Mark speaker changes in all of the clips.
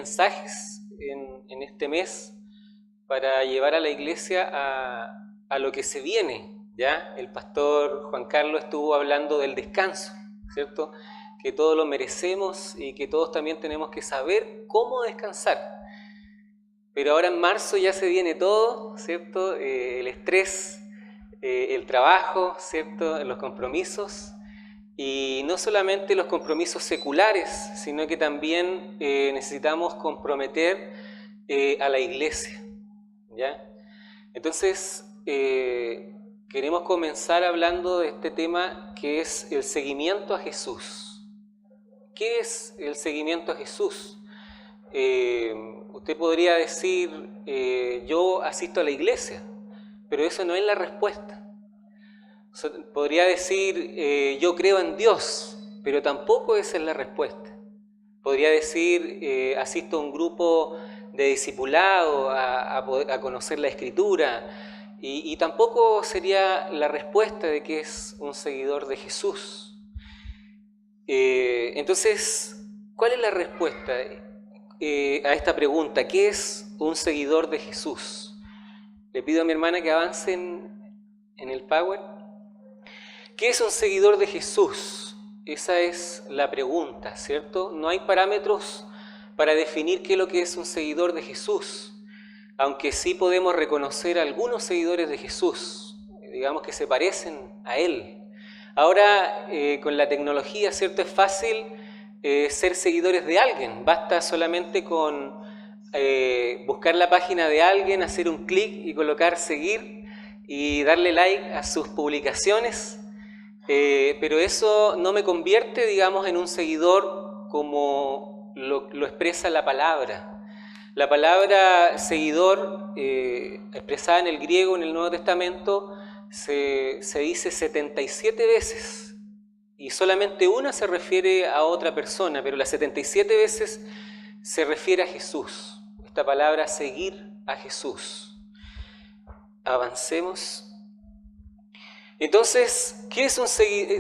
Speaker 1: mensajes en este mes para llevar a la iglesia a lo que se viene, ¿ya? El pastor Juan Carlos estuvo hablando del descanso, ¿cierto? Que todos lo merecemos y que todos también tenemos que saber cómo descansar. Pero ahora en marzo ya se viene todo, ¿cierto? El estrés, el trabajo, ¿cierto? Los compromisos. Y no solamente los compromisos seculares, sino que también necesitamos comprometer a la iglesia, ¿ya? Entonces, queremos comenzar hablando de este tema que es el seguimiento a Jesús. ¿Qué es el seguimiento a Jesús? Usted podría decir, yo asisto a la iglesia, pero eso no es la respuesta. Podría decir, yo creo en Dios, pero tampoco esa es la respuesta. Podría decir, asisto a un grupo de discipulado a conocer la Escritura, y tampoco sería la respuesta de que es un seguidor de Jesús. Entonces, ¿cuál es la respuesta a esta pregunta? ¿Qué es un seguidor de Jesús? Le pido a mi hermana que avancen en el Power. ¿Qué es un seguidor de Jesús? Esa es la pregunta, ¿cierto? No hay parámetros para definir qué es lo que es un seguidor de Jesús, aunque sí podemos reconocer a algunos seguidores de Jesús, digamos que se parecen a Él. Ahora, con la tecnología, ¿cierto? Es fácil ser seguidores de alguien, basta solamente con buscar la página de alguien, hacer un clic y colocar seguir y darle like a sus publicaciones. Pero eso no me convierte, digamos, en un seguidor como lo expresa la palabra. La palabra seguidor, expresada en el griego en el Nuevo Testamento, se dice 77 veces. Y solamente una se refiere a otra persona, pero las 77 veces se refiere a Jesús. Esta palabra, seguir a Jesús. Avancemos. Entonces, ¿qué es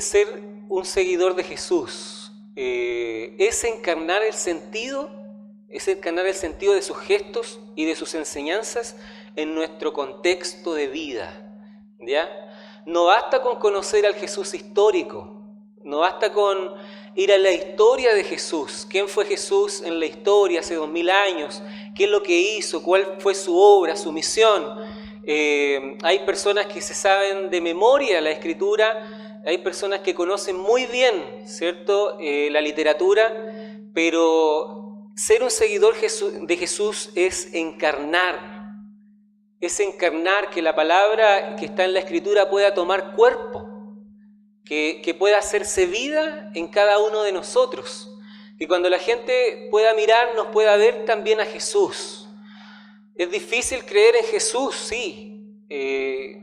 Speaker 1: ser un seguidor de Jesús? Es encarnar el sentido de sus gestos y de sus enseñanzas en nuestro contexto de vida, ¿ya? No basta con conocer al Jesús histórico, no basta con ir a la historia de Jesús. ¿Quién fue Jesús en la historia hace 2000 años? ¿Qué es lo que hizo? ¿Cuál fue su obra, su misión? Hay personas que se saben de memoria la Escritura, hay personas que conocen muy bien, ¿cierto? La literatura, pero ser un seguidor de Jesús es encarnar que la palabra que está en la Escritura pueda tomar cuerpo, que pueda hacerse vida en cada uno de nosotros, que cuando la gente pueda mirarnos pueda ver también a Jesús. Es difícil creer en Jesús, sí.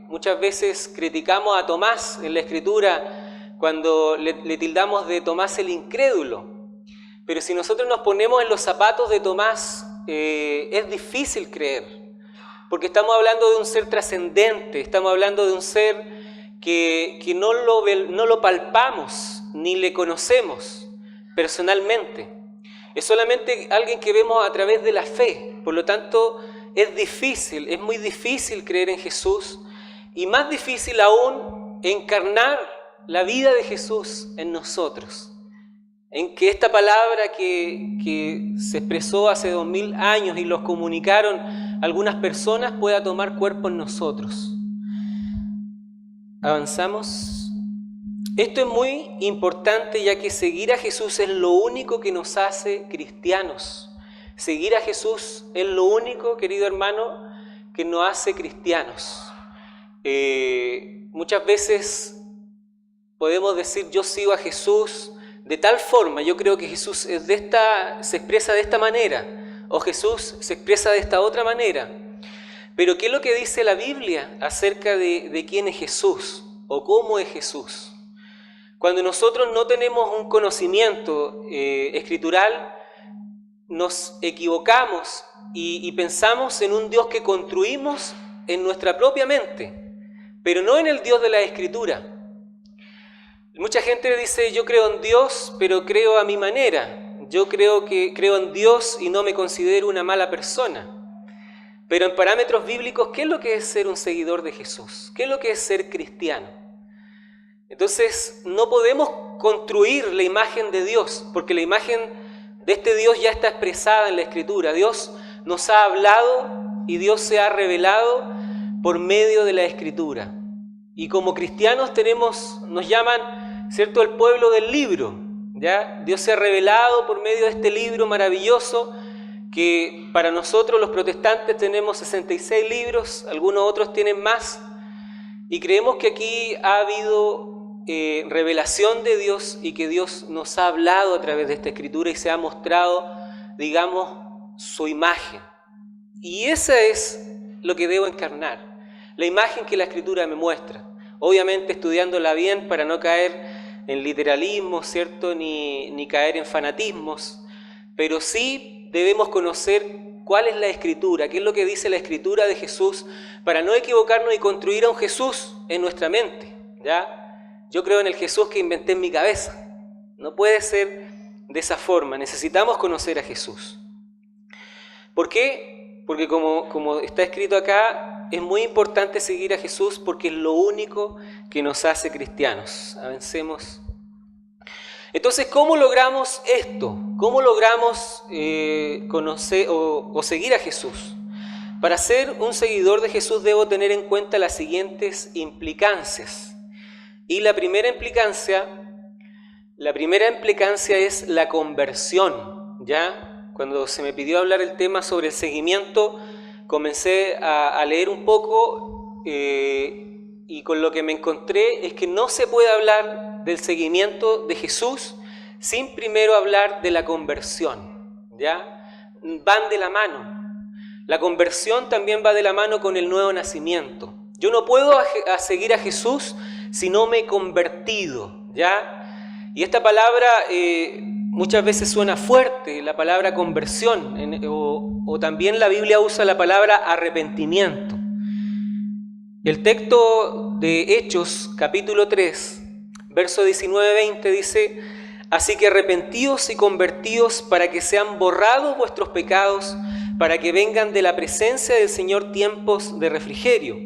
Speaker 1: Muchas veces criticamos a Tomás en la Escritura cuando le tildamos de Tomás el incrédulo. Pero si nosotros nos ponemos en los zapatos de Tomás, es difícil creer. Porque estamos hablando de un ser trascendente, estamos hablando de un ser que no lo palpamos ni le conocemos personalmente. Es solamente alguien que vemos a través de la fe. Por lo tanto, es muy difícil creer en Jesús, y más difícil aún encarnar la vida de Jesús en nosotros, en que esta palabra que se expresó hace 2000 años y los comunicaron algunas personas pueda tomar cuerpo en nosotros. Avanzamos. Esto es muy importante, ya que seguir a Jesús es lo único que nos hace cristianos. Seguir a Jesús es lo único, querido hermano, que nos hace cristianos. Muchas veces podemos decir, yo sigo a Jesús de tal forma, yo creo que Jesús se expresa de esta manera, o Jesús se expresa de esta otra manera. Pero ¿qué es lo que dice la Biblia acerca de quién es Jesús o cómo es Jesús? Cuando nosotros no tenemos un conocimiento escritural, nos equivocamos y pensamos en un Dios que construimos en nuestra propia mente, pero no en el Dios de la Escritura. Mucha gente dice, yo creo en Dios, pero creo a mi manera. yo creo en Dios y no me considero una mala persona. Pero en parámetros bíblicos, ¿qué es lo que es ser un seguidor de Jesús? ¿Qué es lo que es ser cristiano? Entonces, no podemos construir la imagen de Dios, porque la imagen de este Dios ya está expresada en la Escritura. Dios nos ha hablado y Dios se ha revelado por medio de la Escritura. Y como cristianos nos llaman, ¿cierto?, el pueblo del libro, ¿ya? Dios se ha revelado por medio de este libro maravilloso, que para nosotros los protestantes tenemos 66 libros, algunos otros tienen más, y creemos que aquí ha habido revelación de Dios y que Dios nos ha hablado a través de esta Escritura y se ha mostrado, digamos, su imagen. Y esa es lo que debo encarnar, la imagen que la Escritura me muestra. Obviamente estudiándola bien para no caer en literalismo, ¿cierto?, ni caer en fanatismos, pero sí debemos conocer cuál es la Escritura, qué es lo que dice la Escritura de Jesús, para no equivocarnos y construir a un Jesús en nuestra mente, ¿ya? Yo creo en el Jesús que inventé en mi cabeza. No puede ser de esa forma. Necesitamos conocer a Jesús. ¿Por qué? Porque como está escrito acá, es muy importante seguir a Jesús porque es lo único que nos hace cristianos. Avancemos. Entonces, ¿cómo logramos esto? ¿Cómo logramos conocer o seguir a Jesús? Para ser un seguidor de Jesús debo tener en cuenta las siguientes implicancias. Y la primera implicancia es la conversión, ¿ya? Cuando se me pidió hablar el tema sobre el seguimiento, comencé a leer un poco y con lo que me encontré es que no se puede hablar del seguimiento de Jesús sin primero hablar de la conversión, ¿ya? Van de la mano. La conversión también va de la mano con el nuevo nacimiento. Yo no puedo seguir a Jesús si no me he convertido, ¿ya? Y esta palabra muchas veces suena fuerte, la palabra conversión, o también la Biblia usa la palabra arrepentimiento. El texto de Hechos, capítulo 3, verso 19-20 dice: así que arrepentíos y convertíos para que sean borrados vuestros pecados, para que vengan de la presencia del Señor tiempos de refrigerio,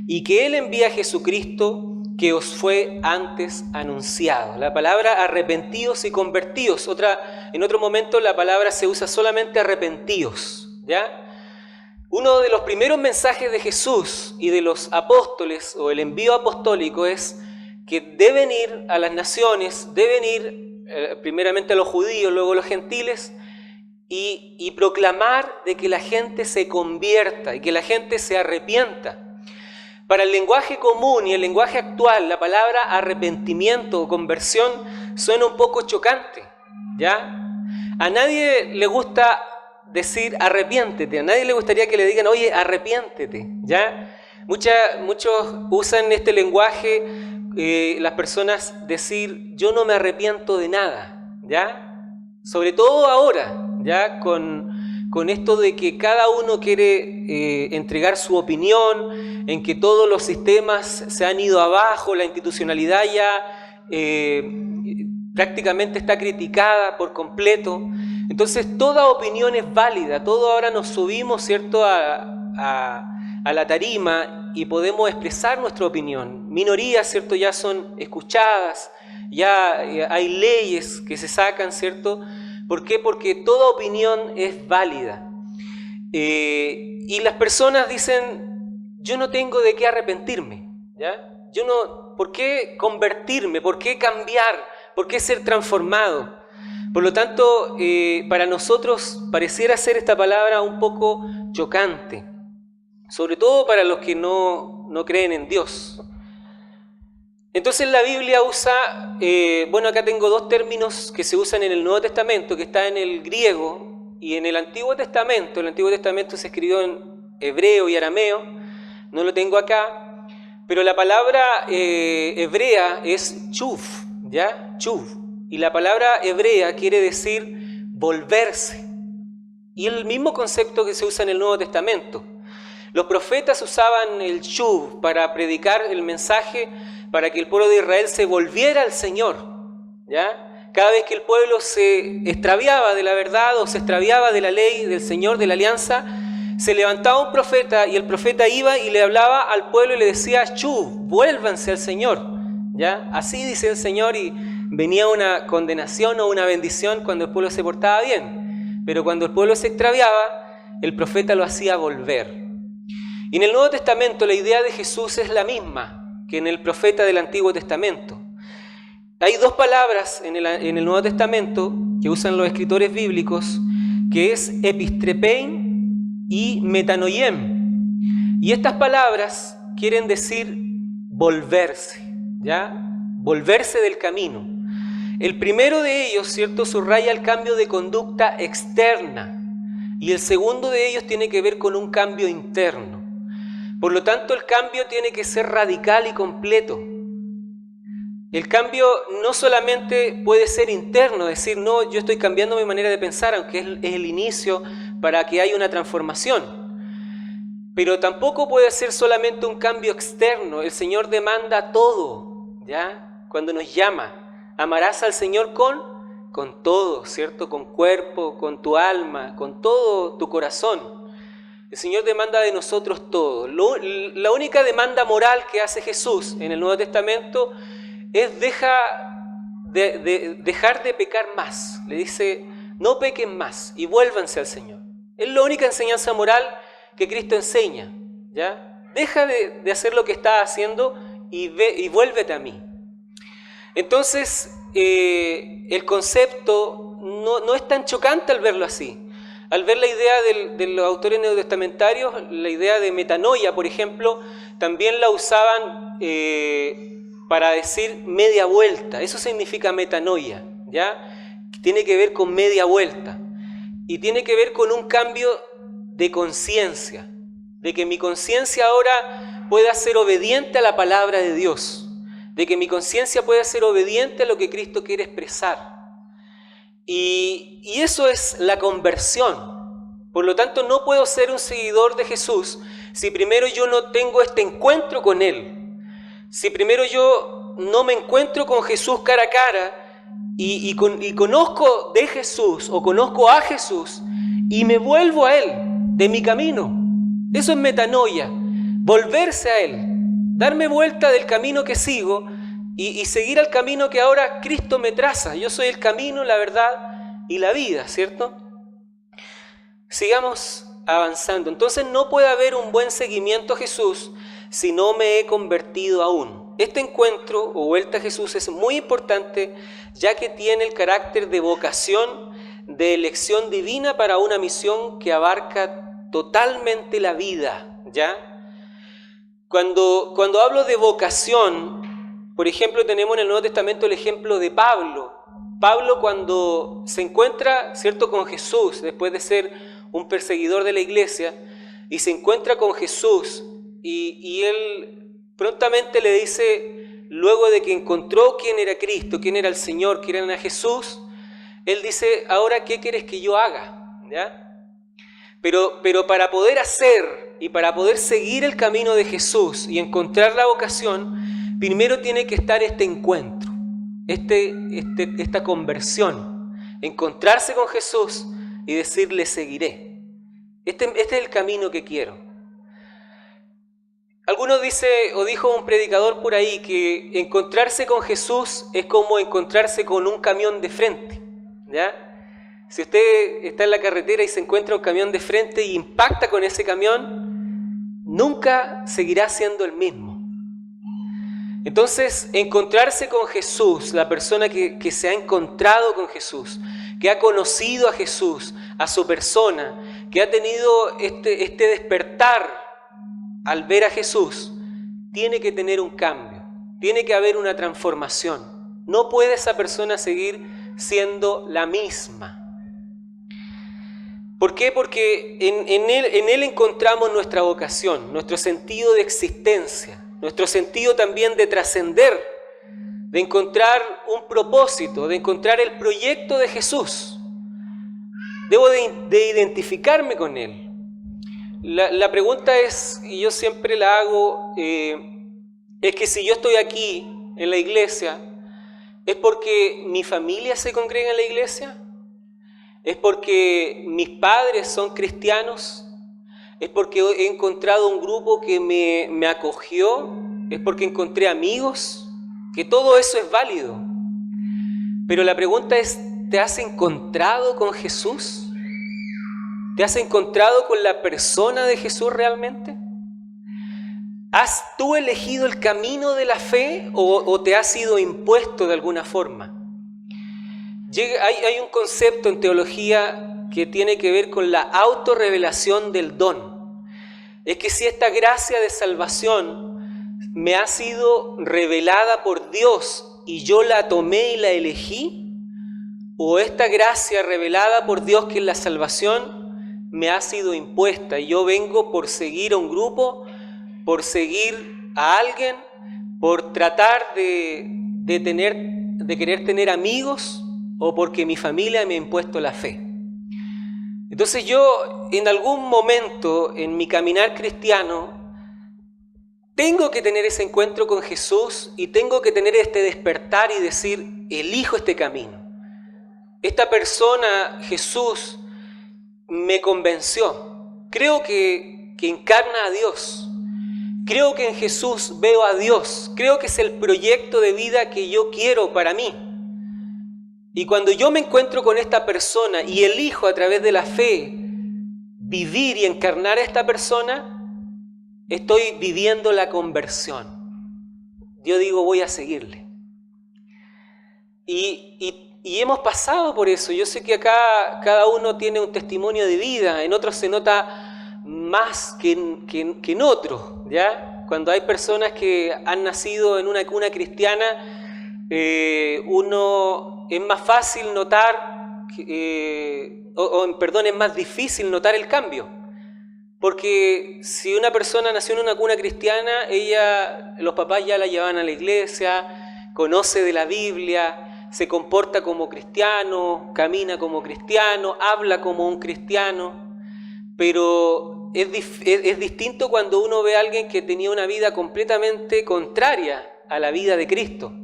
Speaker 1: y que Él envíe a Jesucristo, que os fue antes anunciado. La palabra arrepentíos y convertíos. En otro momento la palabra se usa solamente arrepentíos, ¿ya? Uno de los primeros mensajes de Jesús y de los apóstoles, o el envío apostólico, es que deben ir a las naciones, deben ir primeramente a los judíos, luego a los gentiles, y proclamar de que la gente se convierta y que la gente se arrepienta. Para el lenguaje común y el lenguaje actual, la palabra arrepentimiento o conversión suena un poco chocante, ¿ya? A nadie le gusta decir arrepiéntete, a nadie le gustaría que le digan, oye, arrepiéntete, ¿ya? Muchos usan este lenguaje, las personas decir, yo no me arrepiento de nada, ¿ya? Sobre todo ahora, ¿ya? Con esto de que cada uno quiere entregar su opinión, en que todos los sistemas se han ido abajo, la institucionalidad ya prácticamente está criticada por completo. Entonces toda opinión es válida, todos ahora nos subimos, ¿cierto?, a la tarima y podemos expresar nuestra opinión. Minorías, ¿cierto?, ya son escuchadas, ya hay leyes que se sacan, ¿cierto? ¿Por qué? Porque toda opinión es válida. Y las personas dicen, yo no tengo de qué arrepentirme, ¿ya? ¿Por qué convertirme? ¿Por qué cambiar? ¿Por qué ser transformado? Por lo tanto, para nosotros pareciera ser esta palabra un poco chocante, sobre todo para los que no creen en Dios. Entonces la Biblia usa, acá tengo dos términos que se usan en el Nuevo Testamento, que está en el griego y en el Antiguo Testamento. El Antiguo Testamento se escribió en hebreo y arameo, no lo tengo acá, pero la palabra hebrea es chuv, ¿ya? Chuv. Y la palabra hebrea quiere decir volverse. Y es el mismo concepto que se usa en el Nuevo Testamento. Los profetas usaban el chuv para predicar el mensaje para que el pueblo de Israel se volviera al Señor, ¿ya? Cada vez que el pueblo se extraviaba de la verdad o se extraviaba de la ley del Señor, de la alianza, se levantaba un profeta y el profeta iba y le hablaba al pueblo y le decía: vuélvanse al Señor, ¿ya? Así dice el Señor, y venía una condenación o una bendición cuando el pueblo se portaba bien. Pero cuando el pueblo se extraviaba, el profeta lo hacía volver. Y en el Nuevo Testamento la idea de Jesús es la misma que en el profeta del Antiguo Testamento. Hay dos palabras en el Nuevo Testamento que usan los escritores bíblicos, que es epistrepein y metanoiem. Y estas palabras quieren decir volverse, ¿ya? Volverse del camino. El primero de ellos, ¿cierto?, subraya el cambio de conducta externa, y el segundo de ellos tiene que ver con un cambio interno. Por lo tanto, el cambio tiene que ser radical y completo. El cambio no solamente puede ser interno, decir, no, yo estoy cambiando mi manera de pensar, aunque es el inicio para que haya una transformación. Pero tampoco puede ser solamente un cambio externo. El Señor demanda todo, ¿ya? Cuando nos llama, amarás al Señor con todo, ¿cierto? Con cuerpo, con tu alma, con todo tu corazón. El Señor demanda de nosotros todo. La única demanda moral que hace Jesús en el Nuevo Testamento es dejar de pecar más. Le dice, no pequen más y vuélvanse al Señor. Es la única enseñanza moral que Cristo enseña, ¿ya? Deja de hacer lo que estás haciendo y vuélvete a mí. Entonces, el concepto no es tan chocante al verlo así. Al ver la idea de los autores neotestamentarios, la idea de metanoia, por ejemplo, también la usaban para decir media vuelta. Eso significa metanoia, ¿ya? Tiene que ver con media vuelta. Y tiene que ver con un cambio de conciencia, de que mi conciencia ahora pueda ser obediente a la palabra de Dios, de que mi conciencia pueda ser obediente a lo que Cristo quiere expresar. Y eso es la conversión. Por lo tanto, no puedo ser un seguidor de Jesús si primero yo no tengo este encuentro con Él. Si primero yo no me encuentro con Jesús cara a cara y conozco de Jesús o conozco a Jesús y me vuelvo a Él de mi camino. Eso es metanoia, volverse a Él, darme vuelta del camino que sigo y seguir al camino que ahora Cristo me traza. Yo soy el camino, la verdad y la vida, ¿cierto? Sigamos avanzando. Entonces no puede haber un buen seguimiento a Jesús si no me he convertido aún. Este encuentro o vuelta a Jesús es muy importante, ya que tiene el carácter de vocación, de elección divina para una misión que abarca totalmente la vida, ¿ya? Cuando hablo de vocación, por ejemplo, tenemos en el Nuevo Testamento el ejemplo de Pablo. Pablo, cuando se encuentra, ¿cierto?, con Jesús, después de ser un perseguidor de la iglesia, y se encuentra con Jesús, y él prontamente le dice, luego de que encontró quién era Cristo, quién era el Señor, quién era Jesús, él dice, ahora, ¿qué quieres que yo haga? ¿Ya? Pero para poder hacer y para poder seguir el camino de Jesús y encontrar la vocación, primero tiene que estar este encuentro, esta conversión, encontrarse con Jesús y decirle, seguiré. Este es el camino que quiero. Algunos dijo un predicador por ahí que encontrarse con Jesús es como encontrarse con un camión de frente, ¿ya? Si usted está en la carretera y se encuentra un camión de frente y impacta con ese camión, nunca seguirá siendo el mismo. Entonces, encontrarse con Jesús, la persona que se ha encontrado con Jesús, que ha conocido a Jesús, a su persona, que ha tenido este despertar al ver a Jesús, tiene que tener un cambio, tiene que haber una transformación. No puede esa persona seguir siendo la misma. ¿Por qué? Porque en él encontramos nuestra vocación, nuestro sentido de existencia, nuestro sentido también de trascender, de encontrar un propósito, de encontrar el proyecto de Jesús. Debo de identificarme con Él. La pregunta es, y yo siempre la hago, es que si yo estoy aquí en la iglesia ¿Es porque mi familia se congrega en la iglesia? ¿Es porque mis padres son cristianos? ¿Es porque he encontrado un grupo que me acogió? ¿Es porque encontré amigos? Que todo eso es válido. Pero la pregunta es, ¿te has encontrado con Jesús? ¿Te has encontrado con la persona de Jesús realmente? ¿Has tú elegido el camino de la fe o te ha sido impuesto de alguna forma? Hay un concepto en teología que tiene que ver con la autorrevelación del don. Es que si esta gracia de salvación me ha sido revelada por Dios y yo la tomé y la elegí, o esta gracia revelada por Dios que es la salvación me ha sido impuesta y yo vengo por seguir a un grupo, por seguir a alguien, por tratar de querer tener amigos o porque mi familia me ha impuesto la fe. Entonces yo en algún momento en mi caminar cristiano tengo que tener ese encuentro con Jesús y tengo que tener este despertar y decir, elijo este camino. Esta persona, Jesús, me convenció. Creo que encarna a Dios. Creo que en Jesús veo a Dios. Creo que es el proyecto de vida que yo quiero para mí. Y cuando yo me encuentro con esta persona y elijo a través de la fe vivir y encarnar a esta persona, estoy viviendo la conversión. Yo digo, voy a seguirle. Y hemos pasado por eso. Yo sé que acá cada uno tiene un testimonio de vida, en otros se nota más que en otros, ¿ya? Cuando hay personas que han nacido en una cuna cristiana, es más fácil notar, es más difícil notar el cambio. Porque si una persona nació en una cuna cristiana, los papás ya la llevan a la iglesia, conoce de la Biblia, se comporta como cristiano, camina como cristiano, habla como un cristiano, pero es distinto cuando uno ve a alguien que tenía una vida completamente contraria a la vida de Cristo.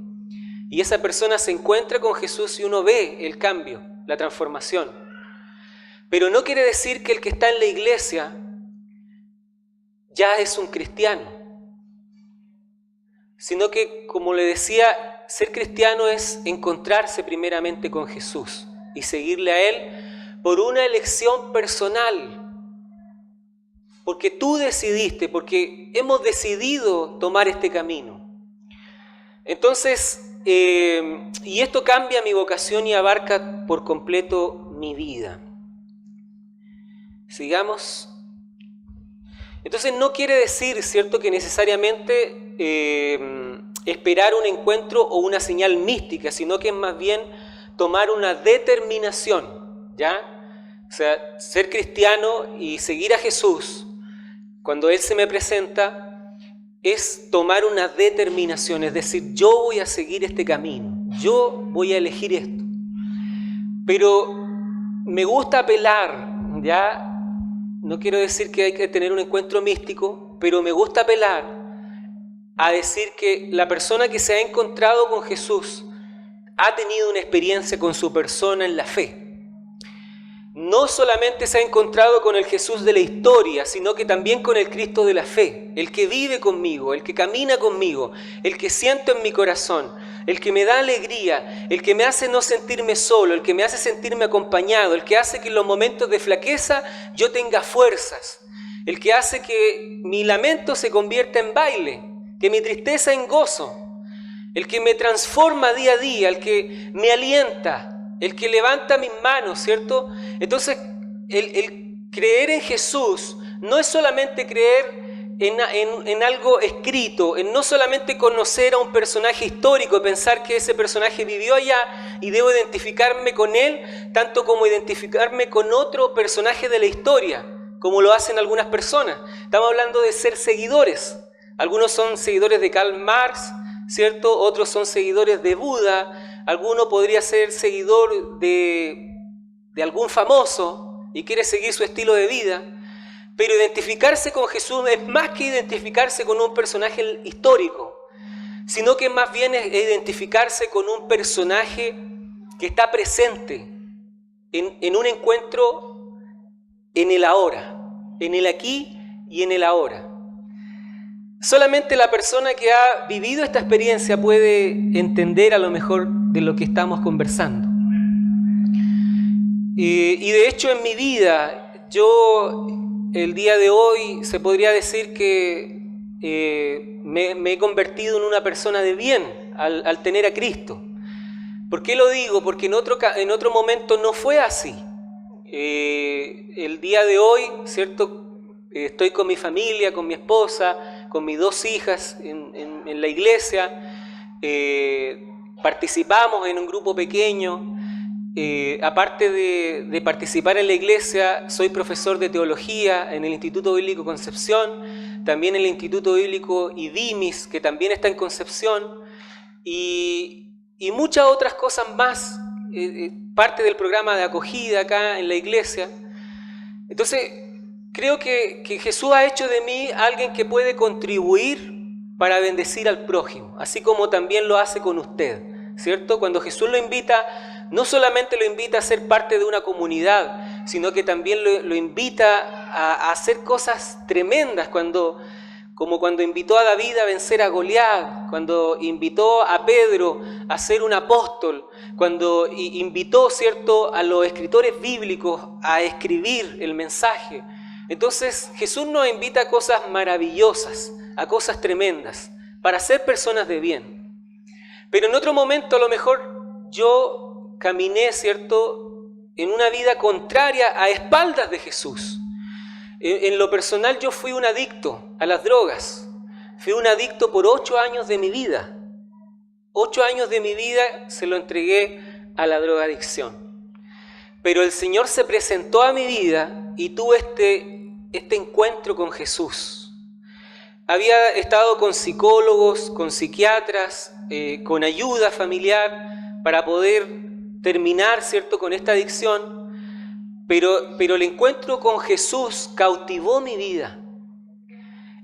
Speaker 1: Y esa persona se encuentra con Jesús y uno ve el cambio, la transformación. Pero no quiere decir que el que está en la iglesia ya es un cristiano, sino que, como le decía, ser cristiano es encontrarse primeramente con Jesús y seguirle a Él por una elección personal. Porque tú decidiste, porque hemos decidido tomar este camino. Entonces, y esto cambia mi vocación y abarca por completo mi vida. Sigamos. Entonces no quiere decir, ¿cierto?, que necesariamente esperar un encuentro o una señal mística, sino que es más bien tomar una determinación, ¿ya? O sea, ser cristiano y seguir a Jesús, cuando Él se me presenta, es tomar una determinación, es decir, yo voy a seguir este camino, yo voy a elegir esto. Pero me gusta apelar, ¿ya? No quiero decir que hay que tener un encuentro místico, pero me gusta apelar a decir que la persona que se ha encontrado con Jesús ha tenido una experiencia con su persona en la fe. No solamente se ha encontrado con el Jesús de la historia, sino que también con el Cristo de la fe, el que vive conmigo, el que camina conmigo, el que siento en mi corazón, el que me da alegría, el que me hace no sentirme solo, el que me hace sentirme acompañado, el que hace que en los momentos de flaqueza yo tenga fuerzas, el que hace que mi lamento se convierta en baile, que mi tristeza en gozo, el que me transforma día a día, el que me alienta, el que levanta mis manos, ¿cierto? Entonces, el creer en Jesús no es solamente creer en algo escrito, en no solamente conocer a un personaje histórico, pensar que ese personaje vivió allá y debo identificarme con él, tanto como identificarme con otro personaje de la historia, como lo hacen algunas personas. Estamos hablando de ser seguidores. Algunos son seguidores de Karl Marx, ¿cierto? Otros son seguidores de Buda. Alguno podría ser seguidor de algún famoso y quiere seguir su estilo de vida. Pero identificarse con Jesús es más que identificarse con un personaje histórico, sino que más bien es identificarse con un personaje que está presente en un encuentro en el ahora, en el aquí y en el ahora. Solamente la persona que ha vivido esta experiencia puede entender a lo mejor de lo que estamos conversando. Y de hecho en mi vida, yo el día de hoy se podría decir que me he convertido en una persona de bien al tener a Cristo. ¿Por qué lo digo? Porque en otro momento no fue así. El día de hoy, ¿cierto? Estoy con mi familia, con mi esposa, con mis 2 hijas en la iglesia. Participamos en un grupo pequeño. Aparte de participar en la iglesia, soy profesor de teología en el Instituto Bíblico Concepción, también en el Instituto Bíblico IDIMIS, que también está en Concepción, y muchas otras cosas más, parte del programa de acogida acá en la iglesia. Entonces, creo que Jesús ha hecho de mí alguien que puede contribuir para bendecir al prójimo, así como también lo hace con usted, ¿cierto? Cuando Jesús lo invita, no solamente lo invita a ser parte de una comunidad, sino que también lo invita a hacer cosas tremendas, como cuando invitó a David a vencer a Goliat, cuando invitó a Pedro a ser un apóstol, cuando invitó, ¿cierto?, a los escritores bíblicos a escribir el mensaje. Entonces Jesús nos invita a cosas maravillosas, a cosas tremendas, para ser personas de bien. Pero en otro momento a lo mejor yo caminé, ¿cierto?, en una vida contraria a espaldas de Jesús. En lo personal yo fui un adicto a las drogas. Fui un adicto por 8 años de mi vida. 8 años de mi vida se lo entregué a la drogadicción. Pero el Señor se presentó a mi vida y tuve este encuentro con Jesús. Había estado con psicólogos, con psiquiatras, con ayuda familiar para poder terminar, ¿cierto?, con esta adicción. Pero el encuentro con Jesús cautivó mi vida.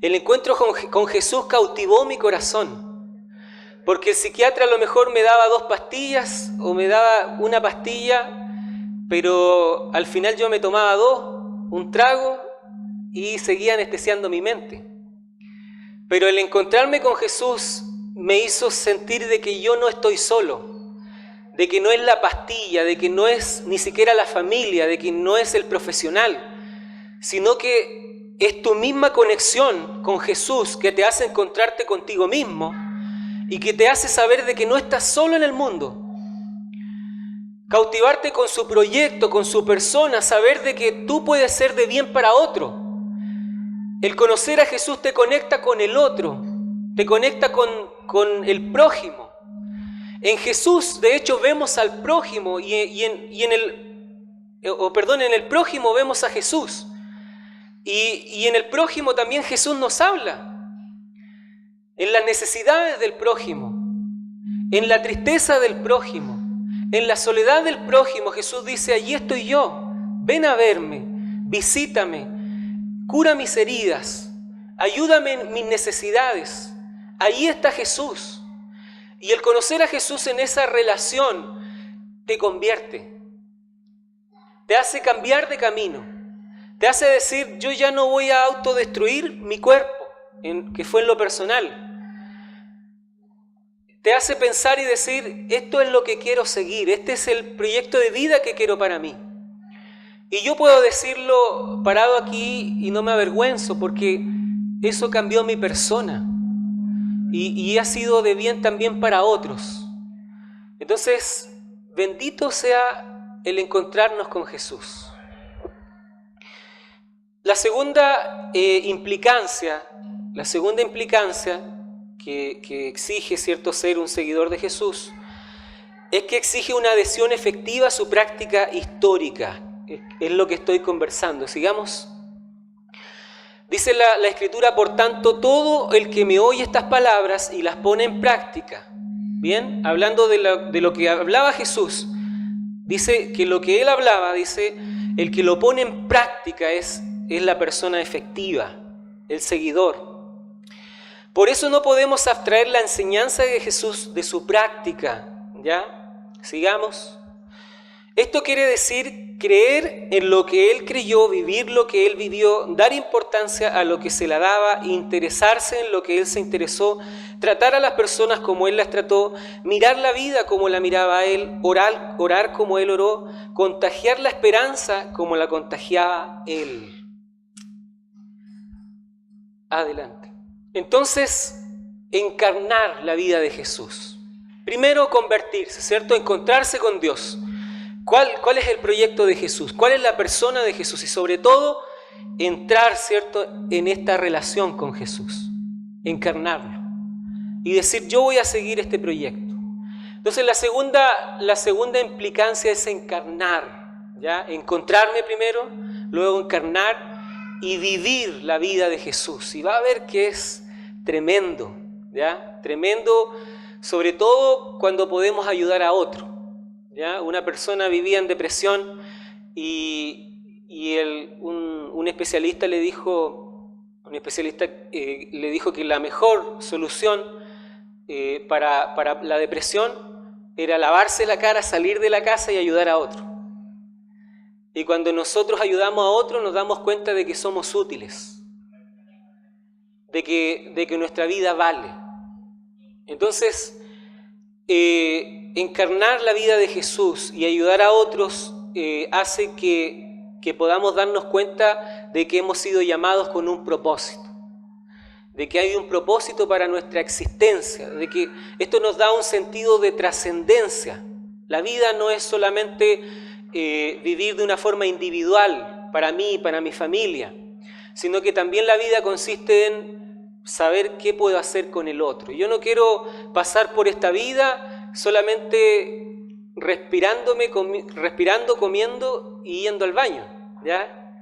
Speaker 1: El encuentro con Jesús cautivó mi corazón. Porque el psiquiatra a lo mejor me daba 2 pastillas o me daba una pastilla, pero al final yo me tomaba 2, un trago y seguía anestesiando mi mente. Pero el encontrarme con Jesús me hizo sentir de que yo no estoy solo, de que no es la pastilla, de que no es ni siquiera la familia, de que no es el profesional, sino que es tu misma conexión con Jesús que te hace encontrarte contigo mismo y que te hace saber de que no estás solo en el mundo. Cautivarte con su proyecto, con su persona, saber de que tú puedes ser de bien para otro. El conocer a Jesús te conecta con el otro, te conecta con el prójimo. En Jesús, de hecho, vemos al prójimo en el prójimo vemos a Jesús. Y en el prójimo también Jesús nos habla. En las necesidades del prójimo, en la tristeza del prójimo, en la soledad del prójimo, Jesús dice, allí estoy yo, ven a verme, visítame, cura mis heridas, ayúdame en mis necesidades. Ahí está Jesús. Y el conocer a Jesús en esa relación te convierte, te hace cambiar de camino, te hace decir, yo ya no voy a autodestruir mi cuerpo, que fue en lo personal. Te hace pensar y decir, esto es lo que quiero seguir, este es el proyecto de vida que quiero para mí. Y yo puedo decirlo parado aquí y no me avergüenzo porque eso cambió mi persona. Y ha sido de bien también para otros. Entonces, bendito sea el encontrarnos con Jesús. La segunda implicancia que exige, ¿cierto?, ser un seguidor de Jesús, es que exige una adhesión efectiva a su práctica histórica. Es lo que estoy conversando. Sigamos. Dice la Escritura, por tanto, todo el que me oye estas palabras y las pone en práctica. Bien, hablando de lo que hablaba Jesús, dice que lo que él hablaba, dice, el que lo pone en práctica es la persona efectiva, el seguidor. Por eso no podemos abstraer la enseñanza de Jesús de su práctica. ¿Ya? Sigamos. Esto quiere decir creer en lo que Él creyó, vivir lo que Él vivió, dar importancia a lo que se la daba, interesarse en lo que Él se interesó, tratar a las personas como Él las trató, mirar la vida como la miraba Él, orar como Él oró, contagiar la esperanza como la contagiaba Él. Adelante. Entonces, encarnar la vida de Jesús. Primero, convertirse, ¿cierto? Encontrarse con Dios. ¿Cuál es el proyecto de Jesús? ¿Cuál es la persona de Jesús? Y sobre todo, entrar, ¿cierto?, en esta relación con Jesús. Encarnarlo. Y decir, yo voy a seguir este proyecto. Entonces, la segunda implicancia es encarnar. ¿Ya? Encontrarme primero, luego encarnar y vivir la vida de Jesús. Y va a ver que es tremendo. ¿Ya? Tremendo, sobre todo cuando podemos ayudar a otro. ¿Ya? Una persona vivía en depresión y un especialista le dijo que la mejor solución para la depresión era lavarse la cara, salir de la casa y ayudar a otro. Y cuando nosotros ayudamos a otro nos damos cuenta de que somos útiles, de que nuestra vida vale. Entonces, encarnar la vida de Jesús y ayudar a otros hace que podamos darnos cuenta de que hemos sido llamados con un propósito, de que hay un propósito para nuestra existencia, de que esto nos da un sentido de trascendencia. La vida no es solamente vivir de una forma individual para mí y para mi familia, sino que también la vida consiste en saber qué puedo hacer con el otro. Yo no quiero pasar por esta vida solamente respirando, comiendo y yendo al baño. ¿Ya?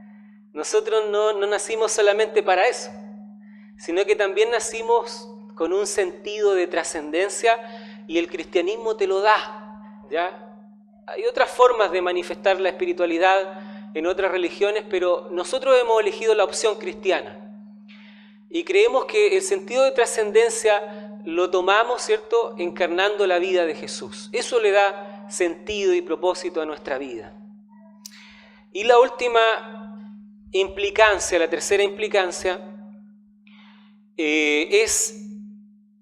Speaker 1: Nosotros no nacimos solamente para eso, sino que también nacimos con un sentido de trascendencia y el cristianismo te lo da. ¿Ya? Hay otras formas de manifestar la espiritualidad en otras religiones, pero nosotros hemos elegido la opción cristiana. Y creemos que el sentido de trascendencia lo tomamos, ¿cierto?, encarnando la vida de Jesús. Eso le da sentido y propósito a nuestra vida. Y la última implicancia, la tercera implicancia, es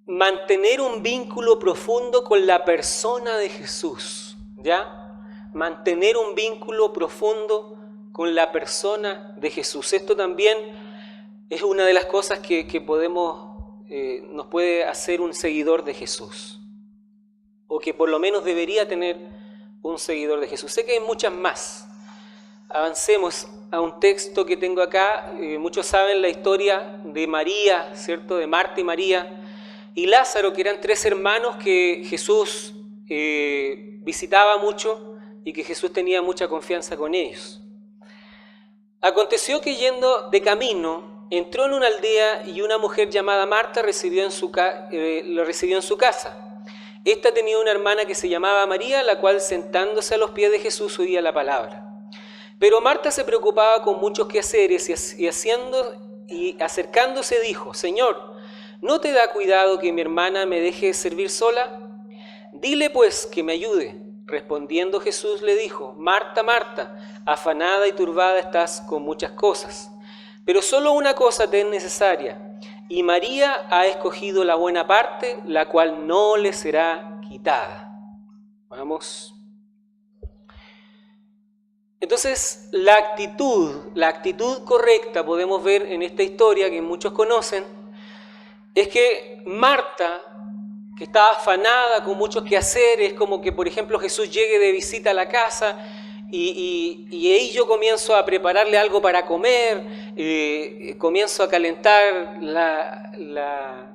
Speaker 1: mantener un vínculo profundo con la persona de Jesús. ¿Ya? Mantener un vínculo profundo con la persona de Jesús. Esto también es una de las cosas que nos puede hacer un seguidor de Jesús, o que por lo menos debería tener un seguidor de Jesús. Sé que hay muchas más. Avancemos a un texto que tengo acá. Muchos saben la historia de María, ¿cierto? De Marta y María y Lázaro, que eran tres hermanos que Jesús visitaba mucho y que Jesús tenía mucha confianza con ellos. Aconteció que yendo de camino, entró en una aldea y una mujer llamada Marta lo recibió en su casa. Esta tenía una hermana que se llamaba María, la cual sentándose a los pies de Jesús oía la palabra. Pero Marta se preocupaba con muchos quehaceres y acercándose dijo: Señor, ¿no te da cuidado que mi hermana me deje servir sola? Dile pues que me ayude. Respondiendo Jesús le dijo: Marta, Marta, afanada y turbada estás con muchas cosas, pero solo una cosa te es necesaria, y María ha escogido la buena parte, la cual no le será quitada. Vamos. Entonces, la actitud correcta, podemos ver en esta historia que muchos conocen, es que Marta, que estaba afanada con muchos quehaceres, como que por ejemplo Jesús llegue de visita a la casa y ahí yo comienzo a prepararle algo para comer, comienzo a calentar la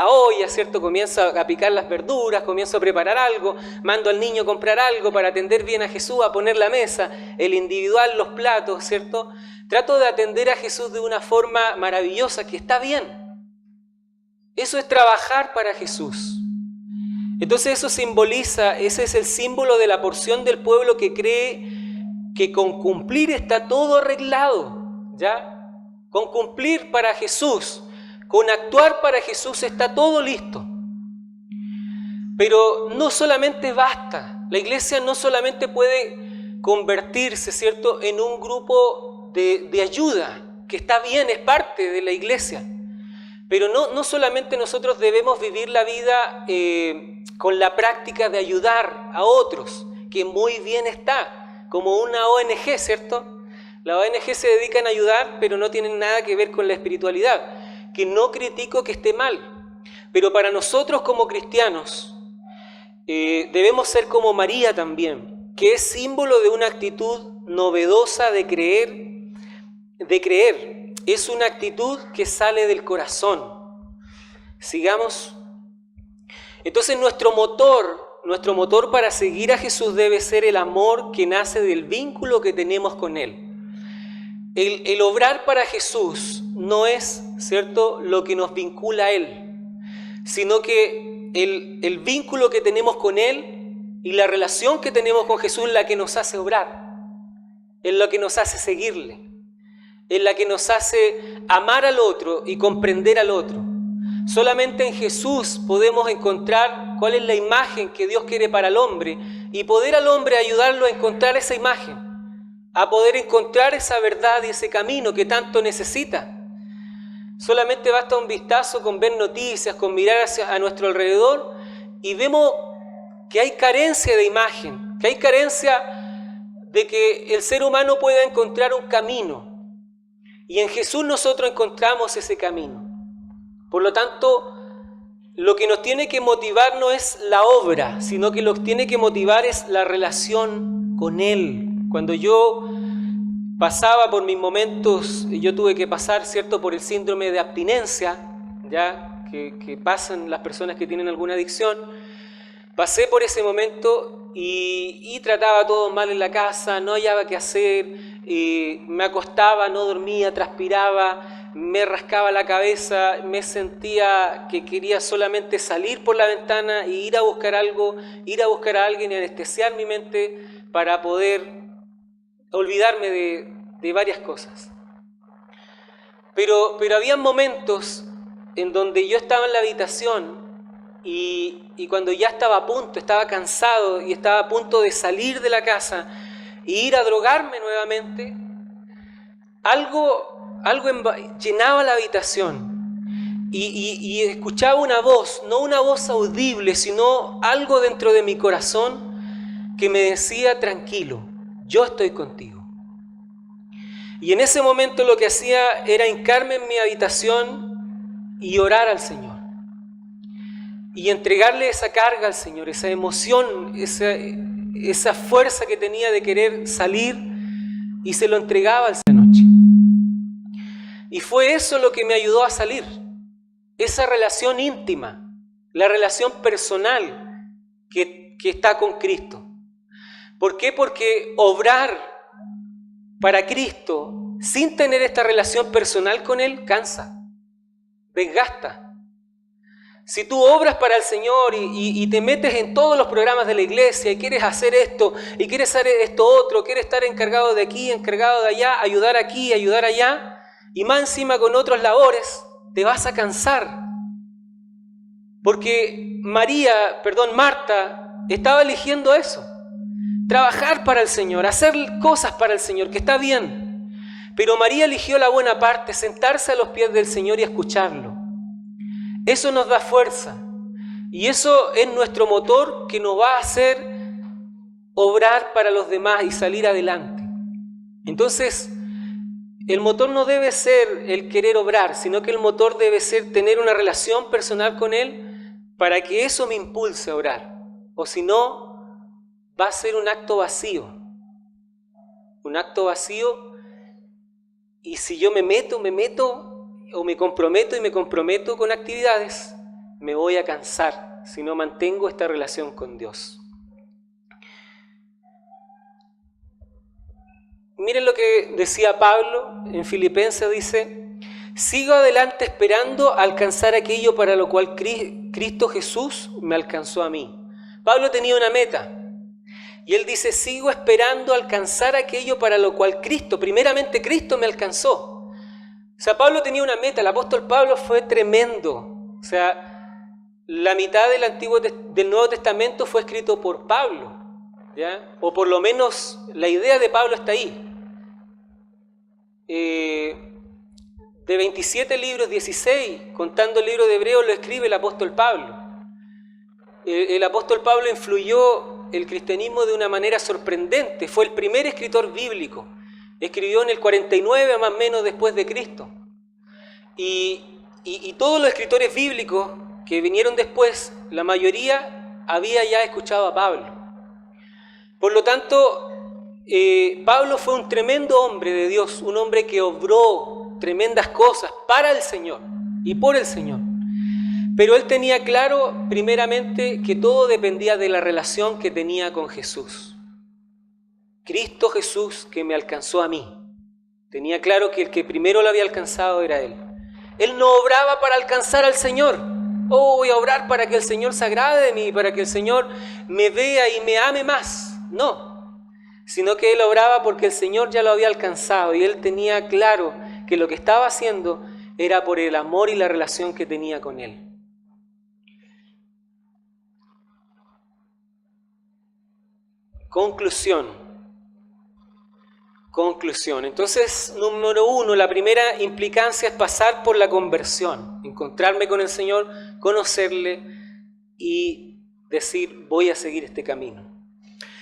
Speaker 1: olla, ¿cierto? Comienzo a picar las verduras, comienzo a preparar algo, mando al niño a comprar algo para atender bien a Jesús, a poner la mesa, el individual, los platos, ¿cierto? Trato de atender a Jesús de una forma maravillosa, que está bien. Eso es trabajar para Jesús. Entonces eso simboliza, ese es el símbolo de la porción del pueblo que cree que con cumplir está todo arreglado, ¿ya? Con cumplir para Jesús, Con actuar para Jesús está todo listo. Pero no solamente basta. La iglesia no solamente puede convertirse, ¿cierto?, en un grupo de ayuda, que está bien, es parte de la iglesia. Pero no solamente nosotros debemos vivir la vida con la práctica de ayudar a otros, que muy bien está, como una ONG, ¿cierto? Las ONG se dedican a ayudar, pero no tienen nada que ver con la espiritualidad, que no critico que esté mal. Pero para nosotros como cristianos, debemos ser como María también, que es símbolo de una actitud novedosa de creer. Es una actitud que sale del corazón. Sigamos. Entonces nuestro motor para seguir a Jesús debe ser el amor que nace del vínculo que tenemos con Él. El obrar para Jesús no es, ¿cierto?, lo que nos vincula a Él, sino que el vínculo que tenemos con Él y la relación que tenemos con Jesús es la que nos hace obrar, es la que nos hace seguirle, es la que nos hace amar al otro y comprender al otro. Solamente en Jesús podemos encontrar cuál es la imagen que Dios quiere para el hombre y poder al hombre ayudarlo a encontrar esa imagen, a poder encontrar esa verdad y ese camino que tanto necesita. Solamente basta un vistazo con ver noticias, con mirar a nuestro alrededor y vemos que hay carencia de imagen, que hay carencia de que el ser humano pueda encontrar un camino. Y en Jesús nosotros encontramos ese camino. Por lo tanto, lo que nos tiene que motivar no es la obra, sino que lo que tiene que motivar es la relación con Él. Cuando yo pasaba por mis momentos, yo tuve que pasar, ¿cierto?, por el síndrome de abstinencia, ya que pasan las personas que tienen alguna adicción. Pasé por ese momento y trataba todo mal en la casa, no hallaba qué hacer, me acostaba, no dormía, transpiraba, me rascaba la cabeza, me sentía que quería solamente salir por la ventana e ir a buscar algo, ir a buscar a alguien y anestesiar mi mente para poder olvidarme de varias cosas. Pero había momentos en donde yo estaba en la habitación y cuando ya estaba a punto, estaba cansado y estaba a punto de salir de la casa e ir a drogarme nuevamente, algo llenaba la habitación y escuchaba una voz, no una voz audible, sino algo dentro de mi corazón que me decía: tranquilo, yo estoy contigo. Y en ese momento lo que hacía era hincarme en mi habitación y orar al Señor. Y entregarle esa carga al Señor, esa emoción, esa fuerza que tenía de querer salir, y se lo entregaba esa noche. Y fue eso lo que me ayudó a salir. Esa relación íntima, la relación personal que está con Cristo. ¿Por qué? Porque obrar para Cristo sin tener esta relación personal con Él cansa, desgasta. Si tú obras para el Señor y te metes en todos los programas de la iglesia y quieres hacer esto y quieres hacer esto otro, quieres estar encargado de aquí, encargado de allá, ayudar aquí, ayudar allá, y más encima con otras labores, te vas a cansar. Porque Marta estaba eligiendo eso. Trabajar para el Señor, hacer cosas para el Señor, que está bien. Pero María eligió la buena parte, sentarse a los pies del Señor y escucharlo. Eso nos da fuerza. Y eso es nuestro motor que nos va a hacer obrar para los demás y salir adelante. Entonces, el motor no debe ser el querer obrar, sino que el motor debe ser tener una relación personal con Él para que eso me impulse a orar. O si no, va a ser un acto vacío. Un acto vacío, y si yo me meto o me comprometo con actividades, me voy a cansar si no mantengo esta relación con Dios. Miren lo que decía Pablo en Filipenses, dice: sigo adelante esperando alcanzar aquello para lo cual Cristo Jesús me alcanzó a mí. Pablo tenía una meta. Y él dice: sigo esperando alcanzar aquello para lo cual primeramente Cristo me alcanzó. sea, Pablo tenía una meta, el apóstol Pablo fue tremendo. O sea, la mitad del Nuevo Testamento fue escrito por Pablo, ¿ya? O por lo menos la idea de Pablo está ahí. De 27 libros, 16, contando el libro de Hebreos, lo escribe el apóstol Pablo. El apóstol Pablo influyó el cristianismo de una manera sorprendente. Fue el primer escritor bíblico. Escribió en el 49 más o menos después de Cristo. Y todos los escritores bíblicos que vinieron después, la mayoría había ya escuchado a Pablo. Por lo tanto, Pablo fue un tremendo hombre de Dios, un hombre que obró tremendas cosas para el Señor y por el Señor. Pero él tenía claro, primeramente, que todo dependía de la relación que tenía con Jesús. Cristo Jesús que me alcanzó a mí. Tenía claro que el que primero lo había alcanzado era Él. Él no obraba para alcanzar al Señor. Oh, voy a obrar para que el Señor se agrade de mí, para que el Señor me vea y me ame más. No, sino que Él obraba porque el Señor ya lo había alcanzado y Él tenía claro que lo que estaba haciendo era por el amor y la relación que tenía con Él. Conclusión. Entonces, número 1, la primera implicancia es pasar por la conversión, encontrarme con el Señor, conocerle y decir, voy a seguir este camino.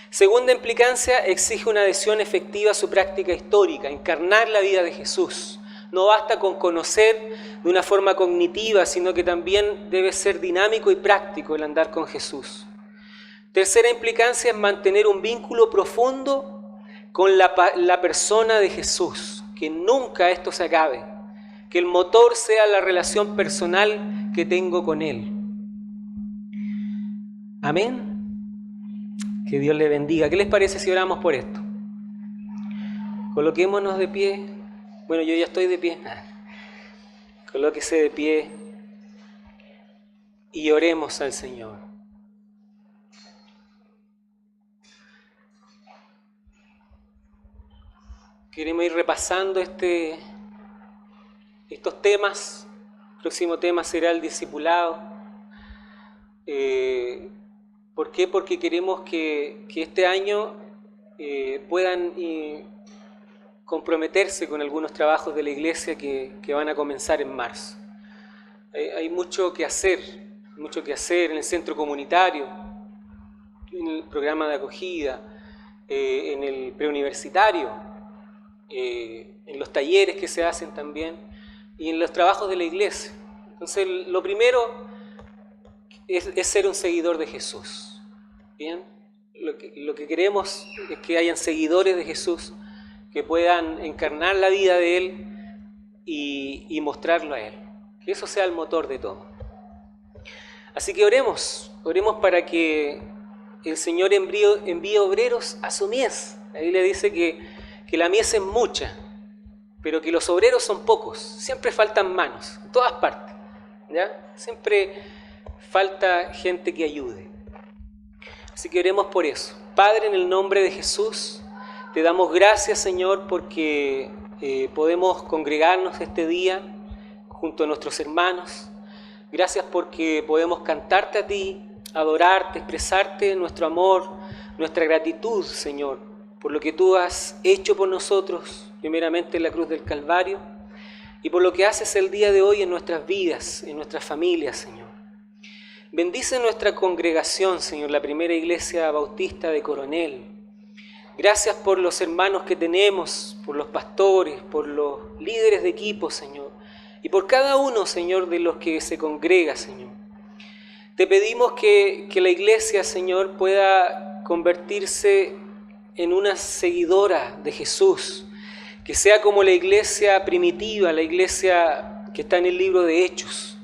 Speaker 1: Segunda implicancia, exige una adhesión efectiva a su práctica histórica, encarnar la vida de Jesús. No basta con conocer de una forma cognitiva, sino que también debe ser dinámico y práctico el andar con Jesús. Tercera implicancia es mantener un vínculo profundo con la persona de Jesús, que nunca esto se acabe, que el motor sea la relación personal que tengo con Él. Amén. Que Dios le bendiga. ¿Qué les parece si oramos por esto? Coloquémonos de pie. Bueno, yo ya estoy de pie. Colóquese de pie y oremos al Señor. Queremos ir repasando estos temas. El próximo tema será el discipulado. ¿Por qué? Porque queremos que este año puedan comprometerse con algunos trabajos de la iglesia que van a comenzar en marzo. Hay mucho que hacer en el centro comunitario, en el programa de acogida, en el preuniversitario, en los talleres que se hacen también y en los trabajos de la iglesia. Entonces, lo primero es ser un seguidor de Jesús. ¿Bien? Lo que queremos es que hayan seguidores de Jesús que puedan encarnar la vida de Él y mostrarlo a Él. Que eso sea el motor de todo. Así que oremos para que el Señor envíe obreros a su mies. La Biblia dice que la mies es mucha, pero que los obreros son pocos. Siempre faltan manos, en todas partes, ¿ya? Siempre falta gente que ayude. Así que oremos por eso. Padre, en el nombre de Jesús, te damos gracias, Señor, porque podemos congregarnos este día junto a nuestros hermanos. Gracias porque podemos cantarte a ti, adorarte, expresarte nuestro amor, nuestra gratitud, Señor, por lo que tú has hecho por nosotros, primeramente en la cruz del Calvario, y por lo que haces el día de hoy en nuestras vidas, en nuestras familias, Señor. Bendice nuestra congregación, Señor, la primera iglesia bautista de Coronel. Gracias por los hermanos que tenemos, por los pastores, por los líderes de equipo, Señor, y por cada uno, Señor, de los que se congrega, Señor. Te pedimos que la iglesia, Señor, pueda convertirse en una seguidora de Jesús, que sea como la iglesia primitiva, la iglesia que está en el libro de Hechos,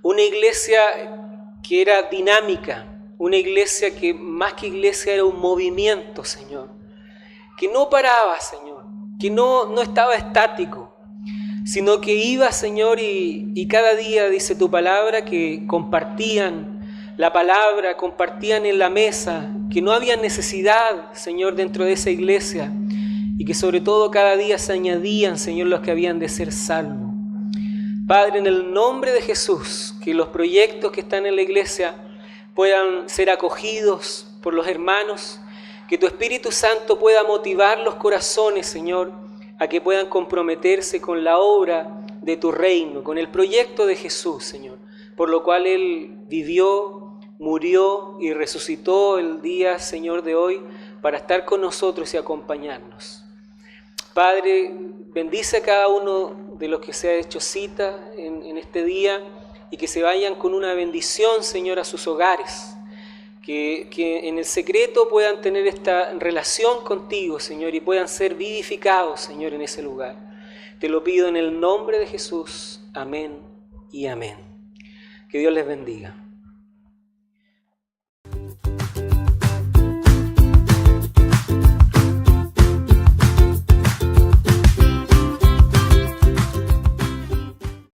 Speaker 1: una iglesia que era dinámica, una iglesia que más que iglesia era un movimiento, Señor, que no paraba, Señor, que no estaba estático, sino que iba, Señor, y cada día, dice tu palabra, que compartían la palabra, compartían en la mesa, que no había necesidad, Señor, dentro de esa iglesia y que sobre todo cada día se añadían, Señor, los que habían de ser salvos. Padre, en el nombre de Jesús, que los proyectos que están en la iglesia puedan ser acogidos por los hermanos, que tu Espíritu Santo pueda motivar los corazones, Señor, a que puedan comprometerse con la obra de tu reino, con el proyecto de Jesús, Señor, por lo cual Él vivió, murió y resucitó el día, Señor, de hoy, para estar con nosotros y acompañarnos. Padre, bendice a cada uno de los que se ha hecho cita en este día y que se vayan con una bendición, Señor, a sus hogares. Que en el secreto puedan tener esta relación contigo, Señor, y puedan ser vivificados, Señor, en ese lugar. Te lo pido en el nombre de Jesús. Amén y amén. Que Dios les bendiga.